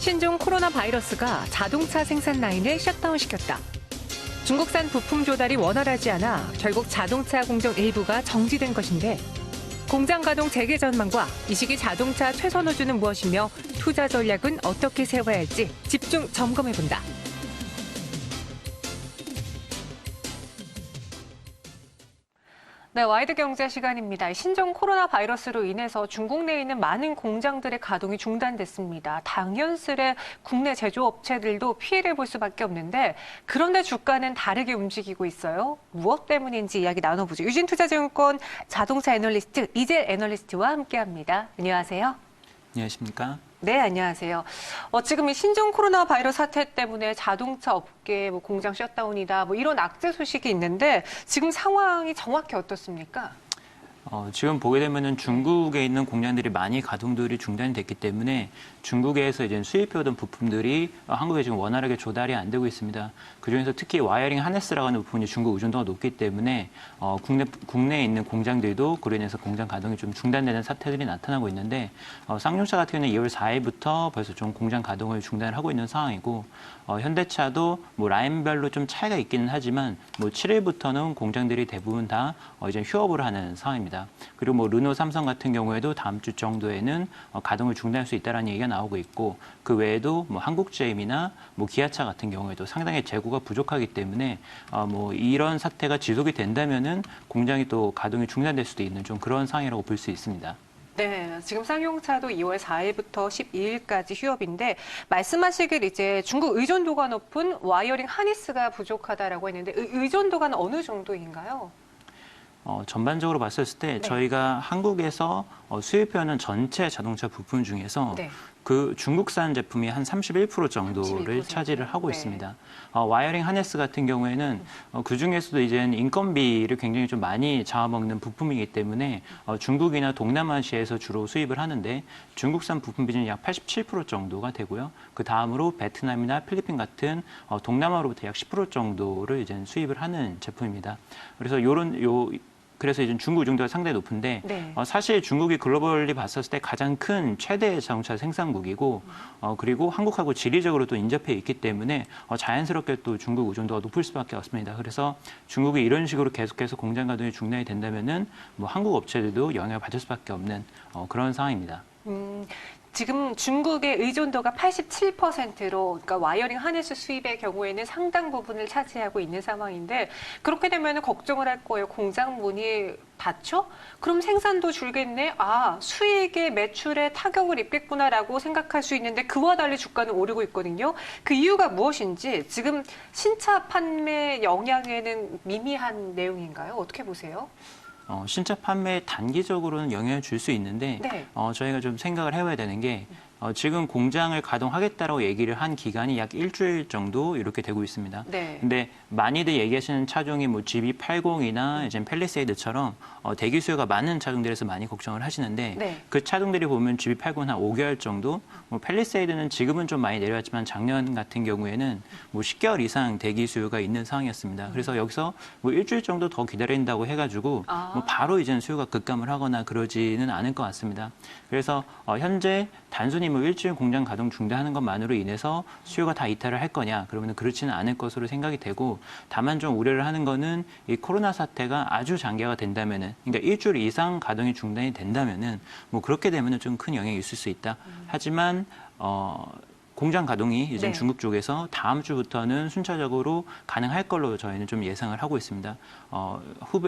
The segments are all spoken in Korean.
신종 코로나 바이러스가 자동차 생산 라인을 셧다운시켰다. 중국산 부품 조달이 원활하지 않아 결국 자동차 공정 일부가 정지된 것인데 공장 가동 재개 전망과 이 시기 자동차 최선 호주는 무엇이며 투자 전략은 어떻게 세워야 할지 집중 점검해본다. 네, 와이드 경제 시간입니다. 신종 코로나 바이러스로 인해서 중국 내에 있는 많은 공장들의 가동이 중단됐습니다. 당연스레 국내 제조업체들도 피해를 볼 수밖에 없는데 그런데 주가는 다르게 움직이고 있어요. 무엇 때문인지 이야기 나눠보죠. 유진투자증권 자동차 애널리스트 이재 애널리스트와 함께합니다. 안녕하세요. 안녕하십니까? 네, 안녕하세요. 지금 이 신종 코로나 바이러스 사태 때문에 자동차 업계 공장 셧다운이다 이런 악재 소식이 있는데 지금 상황이 정확히 어떻습니까? 지금 보게 되면은 중국에 있는 공장들이 많이 가동들이 중단이 됐기 때문에 중국에서 이제 수입해오던 부품들이 한국에 지금 원활하게 조달이 안 되고 있습니다. 그중에서 특히 와이어링 하네스라고 하는 부품이 중국 의존도가 높기 때문에 국내에 있는 공장들도 그로 인해서 공장 가동이 좀 중단되는 사태들이 나타나고 있는데 쌍용차 같은 경우는 2월 4일부터 벌써 좀 공장 가동을 중단을 하고 있는 상황이고 현대차도 라인별로 좀 차이가 있기는 하지만 7일부터는 공장들이 대부분 다 이제 휴업을 하는 상황입니다. 그리고 르노, 삼성 같은 경우에도 다음 주 정도에는 가동을 중단할 수 있다는 얘기가 나오고 있고 그 외에도 한국제임이나 기아차 같은 경우에도 상당히 재고가 부족하기 때문에 이런 사태가 지속이 된다면은 공장이 또 가동이 중단될 수도 있는 좀 그런 상황이라고 볼 수 있습니다. 네, 지금 쌍용차도 2월 4일부터 12일까지 휴업인데 말씀하시길 이제 중국 의존도가 높은 와이어링 하니스가 부족하다라고 했는데 의존도가 어느 정도인가요? 전반적으로 봤을 때 네. 저희가 한국에서 수입해오는 전체 자동차 부품 중에서 네. 그 중국산 제품이 한 31% 정도를 31%. 차지를 하고 네. 있습니다. 와이어링 하네스 같은 경우에는 그 중에서도 이제는 인건비를 굉장히 좀 많이 잡아먹는 부품이기 때문에 중국이나 동남아시아에서 주로 수입을 하는데 중국산 부품 비중이 약 87% 정도가 되고요. 그 다음으로 베트남이나 필리핀 같은 동남아로부터 약 10% 정도를 이제 수입을 하는 제품입니다. 그래서 그래서 이제 중국 의존도가 상당히 높은데 네. 사실 중국이 글로벌리 봤었을 때 가장 큰 최대 자동차 생산국이고 그리고 한국하고 지리적으로 또 인접해 있기 때문에 자연스럽게 또 중국 의존도가 높을 수밖에 없습니다. 그래서 중국이 이런 식으로 계속해서 공장 가동이 중단이 된다면은 한국 업체들도 영향을 받을 수밖에 없는 그런 상황입니다. 지금 중국의 의존도가 87%로, 그러니까 와이어링 하네스 수입의 경우에는 상당 부분을 차지하고 있는 상황인데 그렇게 되면 걱정을 할 거예요. 공장 문이 닫혀? 그럼 생산도 줄겠네? 수익에 매출에 타격을 입겠구나라고 생각할 수 있는데 그와 달리 주가는 오르고 있거든요. 그 이유가 무엇인지 지금 신차 판매 영향에는 미미한 내용인가요? 어떻게 보세요? 신차 판매에 단기적으로는 영향을 줄 수 있는데 네. 저희가 좀 생각을 해봐야 되는 게 지금 공장을 가동하겠다라고 얘기를 한 기간이 약 일주일 정도 이렇게 되고 있습니다. 네. 근데 많이들 얘기하시는 차종이 GB80이나 이제 펠리세이드처럼 대기 수요가 많은 차종들에서 많이 걱정을 하시는데 네. 그 차종들이 보면 GB80은 한 5개월 정도, 펠리세이드는 지금은 좀 많이 내려왔지만 작년 같은 경우에는 10개월 이상 대기 수요가 있는 상황이었습니다. 그래서 여기서 일주일 정도 더 기다린다고 해가지고 바로 이제 수요가 급감을 하거나 그러지는 않을 것 같습니다. 그래서 현재 단순히 일주일 공장 가동 중단하는 것만으로 인해서 수요가 다 이탈을 할 거냐? 그러면 그렇지는 않을 것으로 생각이 되고 다만 좀 우려를 하는 거는 이 코로나 사태가 아주 장기화가 된다면은 그러니까 일주일 이상 가동이 중단이 된다면은 그렇게 되면은 좀 큰 영향이 있을 수 있다. 하지만 공장 가동이 이제 네. 중국 쪽에서 다음 주부터는 순차적으로 가능할 걸로 저희는 좀 예상을 하고 있습니다.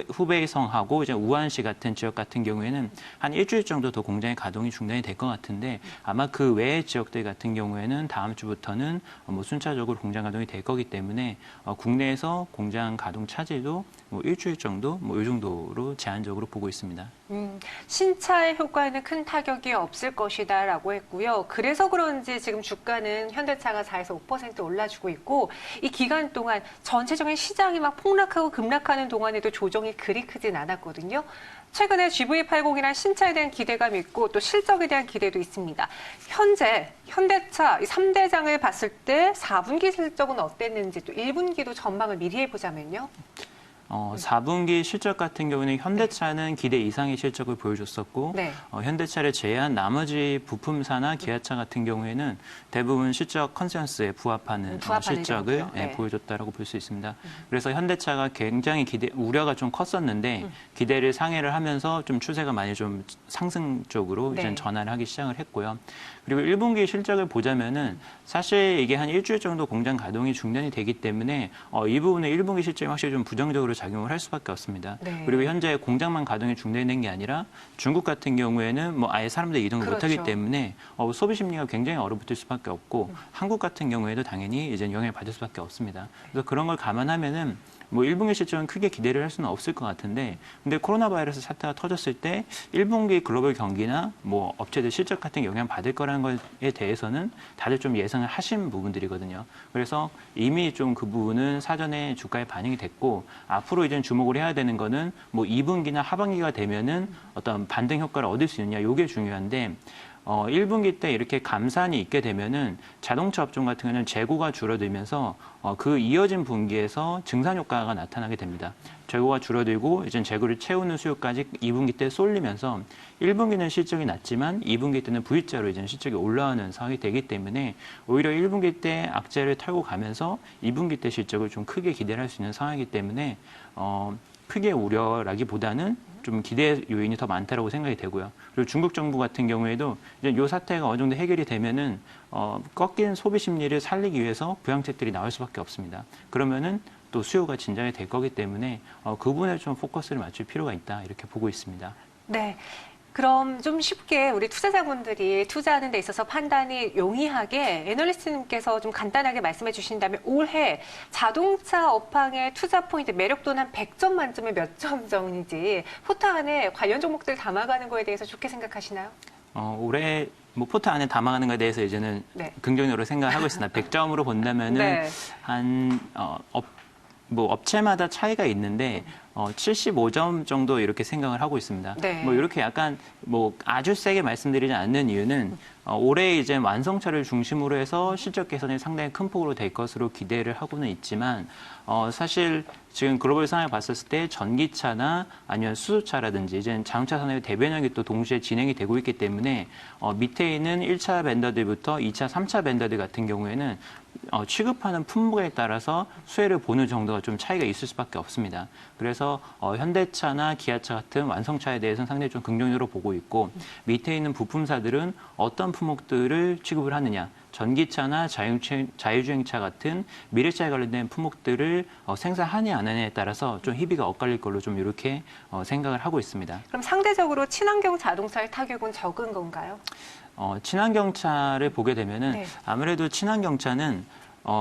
후베이성하고 이제 우한시 같은 지역 같은 경우에는 한 일주일 정도 더 공장의 가동이 중단이 될 것 같은데 아마 그 외의 지역들 같은 경우에는 다음 주부터는 순차적으로 공장 가동이 될 거기 때문에 국내에서 공장 가동 차질도 일주일 정도 이 정도로 제한적으로 보고 있습니다. 신차의 효과에는 큰 타격이 없을 것이다라고 했고요. 그래서 그런지 지금 주가는 현대차가 4에서 5% 올라주고 있고 이 기간 동안 전체적인 시장이 막 폭락하고 급락하는 동안에도 조정이 그리 크진 않았거든요. 최근에 GV80이란 신차에 대한 기대감이 있고 또 실적에 대한 기대도 있습니다. 현재 현대차 3대장을 봤을 때 4분기 실적은 어땠는지 또 1분기도 전망을 미리 해보자면요. 4분기 실적 같은 경우는 현대차는 기대 이상의 실적을 보여줬었고 네. 현대차를 제외한 나머지 부품사나 기아차 같은 경우에는 대부분 실적 컨센서스에 부합하는 실적을 정도죠. 네. 보여줬다라고 볼 수 있습니다. 그래서 현대차가 굉장히 우려가 좀 컸었는데 기대를 상회를 하면서 좀 추세가 많이 좀 상승 쪽으로 이제 네. 전환을 하기 시작을 했고요. 그리고 1분기 실적을 보자면은 사실 이게 한 일주일 정도 공장 가동이 중단이 되기 때문에 이 부분에 1분기 실적이 확실히 좀 부정적으로 작용을 할 수밖에 없습니다. 네. 그리고 현재 공장만 가동이 중단된 게 아니라 중국 같은 경우에는 뭐 아예 사람들이 이동을 그렇죠. 못하기 때문에 소비 심리가 굉장히 얼어붙을 수밖에 없고 한국 같은 경우에도 당연히 이제 영향을 받을 수밖에 없습니다. 그래서 그런 걸 감안하면은 뭐 1분기 실적은 크게 기대를 할 수는 없을 것 같은데 근데 코로나 바이러스 사태가 터졌을 때 1분기 글로벌 경기나 뭐 업체들 실적 같은 영향 받을 거라는 것에 대해서는 다들 좀 예상을 하신 부분들이거든요. 그래서 이미 좀 그 부분은 사전에 주가에 반영이 됐고 앞으로 이제 주목을 해야 되는 거는 뭐 2분기나 하반기가 되면은 어떤 반등 효과를 얻을 수 있느냐 이게 중요한데 1분기 때 이렇게 감산이 있게 되면은 자동차 업종 같은 경우는 재고가 줄어들면서 그 이어진 분기에서 증산 효과가 나타나게 됩니다. 재고가 줄어들고 이제 재고를 채우는 수요까지 2분기 때 쏠리면서 1분기는 실적이 낮지만 2분기 때는 V자로 이제 실적이 올라오는 상황이 되기 때문에 오히려 1분기 때 악재를 털고 가면서 2분기 때 실적을 좀 크게 기대를 할 수 있는 상황이기 때문에 크게 우려라기보다는 좀 기대 요인이 더 많다라고 생각이 되고요. 그리고 중국 정부 같은 경우에도 이제 이 사태가 어느 정도 해결이 되면은 꺾인 소비 심리를 살리기 위해서 부양책들이 나올 수밖에 없습니다. 그러면은 또 수요가 진작에 될 거기 때문에 그 부분에 좀 포커스를 맞출 필요가 있다 이렇게 보고 있습니다. 네. 그럼 좀 쉽게 우리 투자자분들이 투자하는 데 있어서 판단이 용이하게 애널리스트님께서 좀 간단하게 말씀해 주신다면 올해 자동차 업황의 투자 포인트 매력도는 한 100점 만점에 몇 점 정도인지 포트 안에 관련 종목들 담아가는 거에 대해서 좋게 생각하시나요? 올해 뭐 포트 안에 담아가는 것에 대해서 이제는 네. 긍정적으로 생각을 하고 있습니다. 100점으로 본다면은 네. 뭐 업체마다 차이가 있는데 75점 정도 이렇게 생각을 하고 있습니다. 네. 뭐 이렇게 약간 뭐 아주 세게 말씀드리지 않는 이유는 올해 이제 완성차를 중심으로 해서 실적 개선이 상당히 큰 폭으로 될 것으로 기대를 하고는 있지만 사실 지금 글로벌 상황을 봤었을 때 전기차나 아니면 수소차라든지 이제 자동차 산업의 대변혁이 또 동시에 진행이 되고 있기 때문에 밑에 있는 1차 벤더들부터 2차, 3차 벤더들 같은 경우에는 취급하는 품목에 따라서 수혜를 보는 정도가 좀 차이가 있을 수밖에 없습니다. 그래서 현대차나 기아차 같은 완성차에 대해서는 상당히 좀 긍정적으로 보고 있고 밑에 있는 부품사들은 어떤 품목들을 취급을 하느냐. 전기차나 자율주행차 같은 미래차에 관련된 품목들을 생산하냐 안 하냐에 따라서 좀 희비가 엇갈릴 걸로 좀 이렇게 생각을 하고 있습니다. 그럼 상대적으로 친환경 자동차의 타격은 적은 건가요? 친환경차를 보게 되면은 네. 아무래도 친환경차는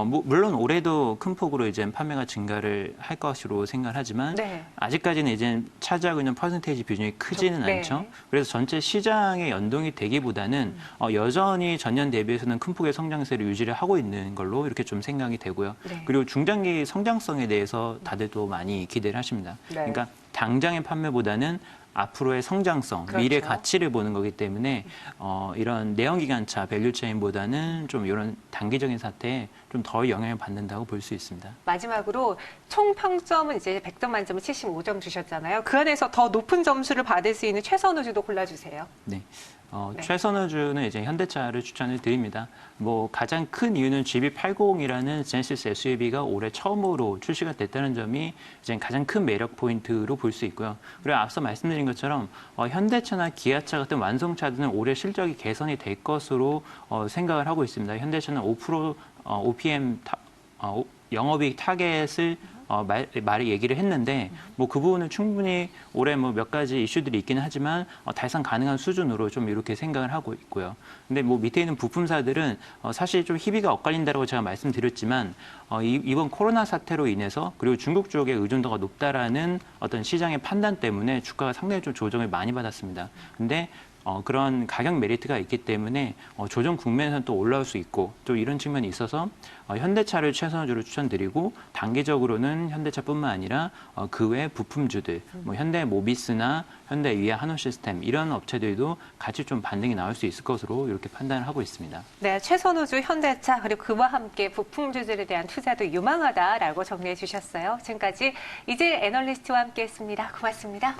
물론 올해도 큰 폭으로 이제 판매가 증가를 할 것으로 생각을 하지만 네. 아직까지는 이제 차지하고 있는 퍼센테이지 비중이 크지는 네. 않죠. 그래서 전체 시장에 연동이 되기보다는 여전히 전년 대비해서는 큰 폭의 성장세를 유지를 하고 있는 걸로 이렇게 좀 생각이 되고요. 네. 그리고 중장기 성장성에 대해서 다들 또 많이 기대를 하십니다. 네. 그러니까 당장의 판매보다는 앞으로의 성장성, 그렇죠. 미래 가치를 보는 거기 때문에 이런 내연기관차 밸류체인보다는 좀 이런 단기적인 사태에 좀 더 영향을 받는다고 볼 수 있습니다. 마지막으로 총 평점은 이제 100점 만점에 75점 주셨잖아요. 그 안에서 더 높은 점수를 받을 수 있는 최선우주도 골라주세요. 네. 네. 최선우주는 이제 현대차를 추천을 드립니다. 뭐 가장 큰 이유는 GB80이라는 제네시스 SUV가 올해 처음으로 출시가 됐다는 점이 이제 가장 큰 매력 포인트로 볼 수 있고요. 그리고 앞서 말씀드린 것처럼 현대차나 기아차 같은 완성차들은 올해 실적이 개선이 될 것으로 생각을 하고 있습니다. 현대차는 5% OPM 영업이익 타겟을 말이 얘기를 했는데 뭐 그 부분은 충분히 올해 뭐 몇 가지 이슈들이 있기는 하지만 달성 가능한 수준으로 좀 이렇게 생각을 하고 있고요. 근데 뭐 밑에 있는 부품사들은 사실 좀 희비가 엇갈린다고 제가 말씀드렸지만 이번 코로나 사태로 인해서 그리고 중국 쪽의 의존도가 높다라는 어떤 시장의 판단 때문에 주가가 상당히 좀 조정을 많이 받았습니다. 근데 그런 가격 메리트가 있기 때문에 조정 국면에서는 또 올라올 수 있고 또 이런 측면이 있어서 현대차를 최선주로 추천드리고 단기적으로는 현대차뿐만 아니라 그 외 부품주들 뭐 현대모비스나 현대위아 한호시스템 이런 업체들도 같이 좀 반등이 나올 수 있을 것으로 이렇게 판단을 하고 있습니다. 네, 최선호주 현대차 그리고 그와 함께 부품주들에 대한 투자도 유망하다라고 정리해 주셨어요. 지금까지 이질 애널리스트와 함께했습니다. 고맙습니다.